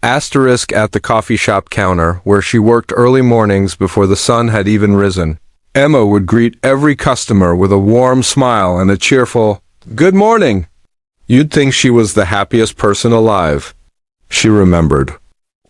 Asterisk at the coffee shop counter, where she worked early mornings before the sun had even risen. Emma would greet every customer with a warm smile and a cheerful, "Good morning." You'd think she was the happiest person alive. She remembered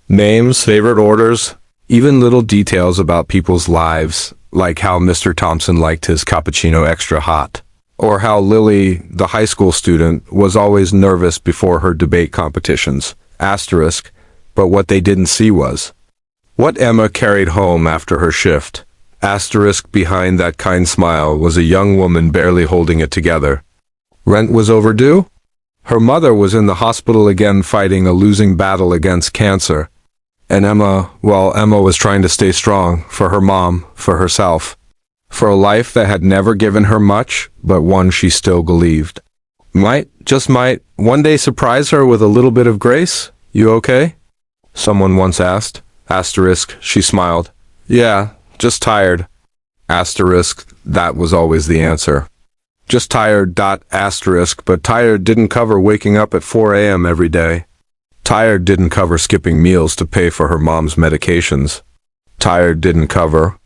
names, favorite orders, even little details about people's lives, like how Mr. Thompson liked his cappuccino extra hot, or how Lily, the high school student, was always nervous before her debate competitions. Asterisk, but what they didn't see was what Emma carried home after her shift. Asterisk behind that kind smile was a young woman barely holding it together. Rent was overdue? Her mother was in the hospital again fighting a losing battle against cancer. And Emma was trying to stay strong for her mom, for herself, for a life that had never given her much, but one she still believed just might, one day surprise her with a little bit of grace. "You okay?" someone once asked. Asterisk, she smiled. "Yeah, just tired." Asterisk, that was always the answer. Just tired. Asterisk, but tired didn't cover waking up at 4 a.m. every day. Tired didn't cover skipping meals to pay for her mom's medications. Tired didn't cover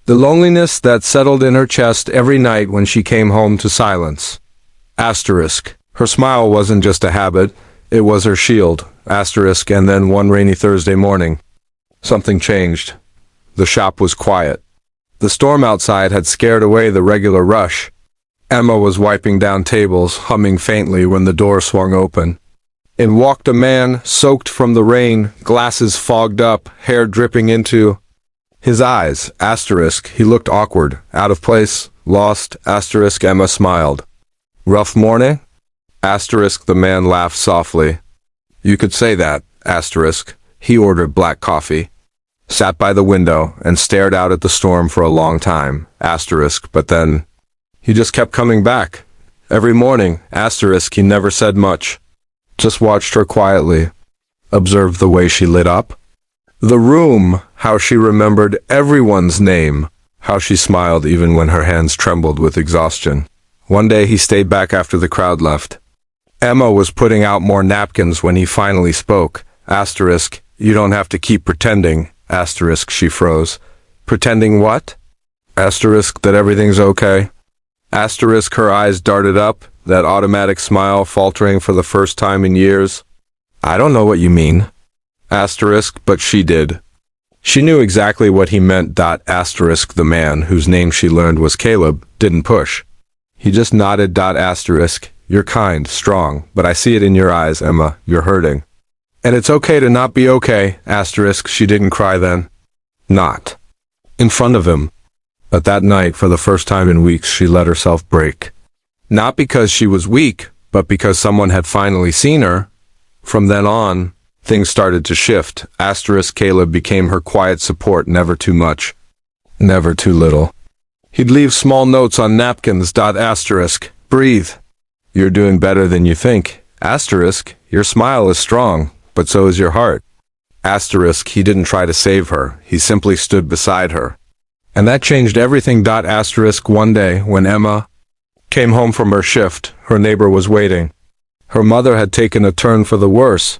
the loneliness that settled in her chest every night when she came home to silence. Asterisk, her smile wasn't just a habit, it was her shield. Asterisk, and then one rainy Thursday morning, something changed. The shop was quiet. The storm outside had scared away the regular rush. Emma was wiping down tables, humming faintly when the door swung open. In walked a man, soaked from the rain, glasses fogged up, hair dripping into his eyes. Asterisk, he looked awkward, out of place, lost. Asterisk, Emma smiled. "Rough morning?" Asterisk, the man laughed softly. "You could say that." Asterisk, he ordered black coffee, sat by the window, and stared out at the storm for a long time. Asterisk, but then he just kept coming back. Every morning. Asterisk, he never said much. Just watched her quietly, observed the way she lit up the room, how she remembered everyone's name, how she smiled even when her hands trembled with exhaustion. One day he stayed back after the crowd left. Emma was putting out more napkins when he finally spoke. Asterisk, you don't have to keep pretending. Asterisk, she froze. Pretending what? Asterisk, that everything's okay. Asterisk, her eyes darted up, that automatic smile faltering for the first time in years. I don't know what you mean. Asterisk, but she did. She knew exactly what he meant. Asterisk, the man, whose name she learned was Caleb, didn't push. He just nodded. Asterisk, you're kind, strong, but I see it in your eyes, Emma, you're hurting. And it's okay to not be okay. Asterisk, she didn't cry then. Not in front of him. But that night, for the first time in weeks, she let herself break. Not because she was weak, but because someone had finally seen her. From then on, things started to shift. Asterisk, Caleb became her quiet support, never too much, never too little. He'd leave small notes on napkins. Asterisk, breathe. You're doing better than you think. Asterisk, your smile is strong, but so is your heart. Asterisk, he didn't try to save her, he simply stood beside her. And that changed everything. Asterisk, one day, when Emma came home from her shift, her neighbor was waiting. Her mother had taken a turn for the worse.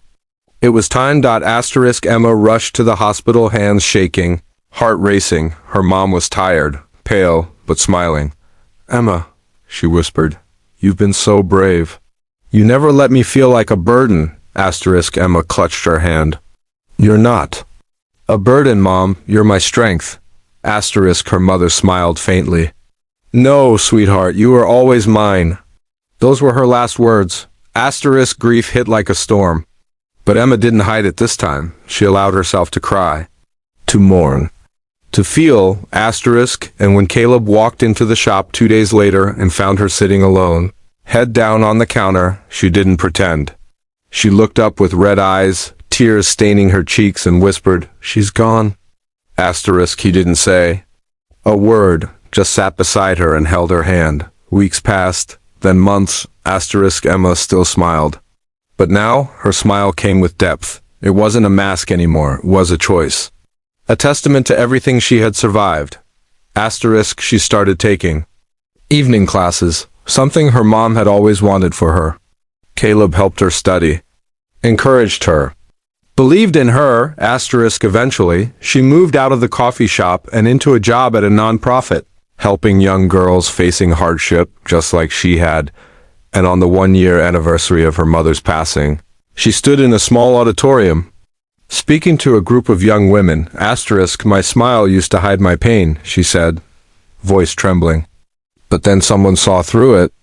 It was time. Asterisk, Emma rushed to the hospital, hands shaking, heart racing. Her mom was tired, pale, but smiling. Emma, she whispered, you've been so brave. You never let me feel like a burden. Asterisk, Emma clutched her hand. You're not a burden, Mom, you're my strength. Asterisk, her mother smiled faintly. No, sweetheart, you are always mine. Those were her last words. Asterisk, grief hit like a storm. But Emma didn't hide it this time. She allowed herself to cry, to mourn, to feel. Asterisk, and when Caleb walked into the shop 2 days later and found her sitting alone, head down on the counter, she didn't pretend. She looked up with red eyes, tears staining her cheeks, and whispered, she's gone. Asterisk, he didn't say a word, just sat beside her and held her hand. Weeks passed, then months. Asterisk, Emma still smiled. But now, her smile came with depth. It wasn't a mask anymore, it was a choice. A testament to everything she had survived. Asterisk, she started taking evening classes, something her mom had always wanted for her. Caleb helped her study, encouraged her, Believed in her, asterisk eventually, she moved out of the coffee shop and into a job at a nonprofit, helping young girls facing hardship just like she had. And on the 1-year anniversary of her mother's passing, she stood in a small auditorium, speaking to a group of young women. Asterisk, my smile used to hide my pain, she said, voice trembling. But then someone saw through it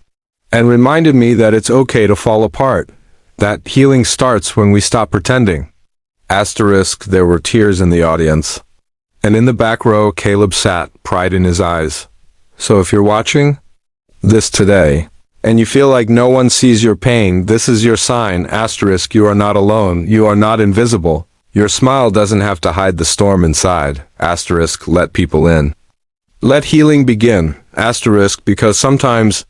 and reminded me that it's okay to fall apart, that healing starts when we stop pretending. Asterisk, there were tears in the audience. And in the back row, Caleb sat, pride in his eyes. So if you're watching this today, and you feel like no one sees your pain, this is your sign. Asterisk, you are not alone. You are not invisible. Your smile doesn't have to hide the storm inside. Asterisk, let people in. Let healing begin. Asterisk, because sometimes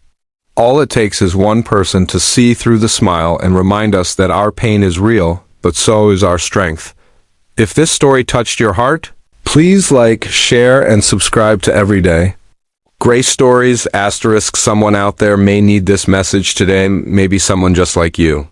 all it takes is one person to see through the smile and remind us that our pain is real, but so is our strength. If this story touched your heart, please like, share, and subscribe to Everyday Grace Stories. Asterisk, someone out there may need this message today, maybe someone just like you.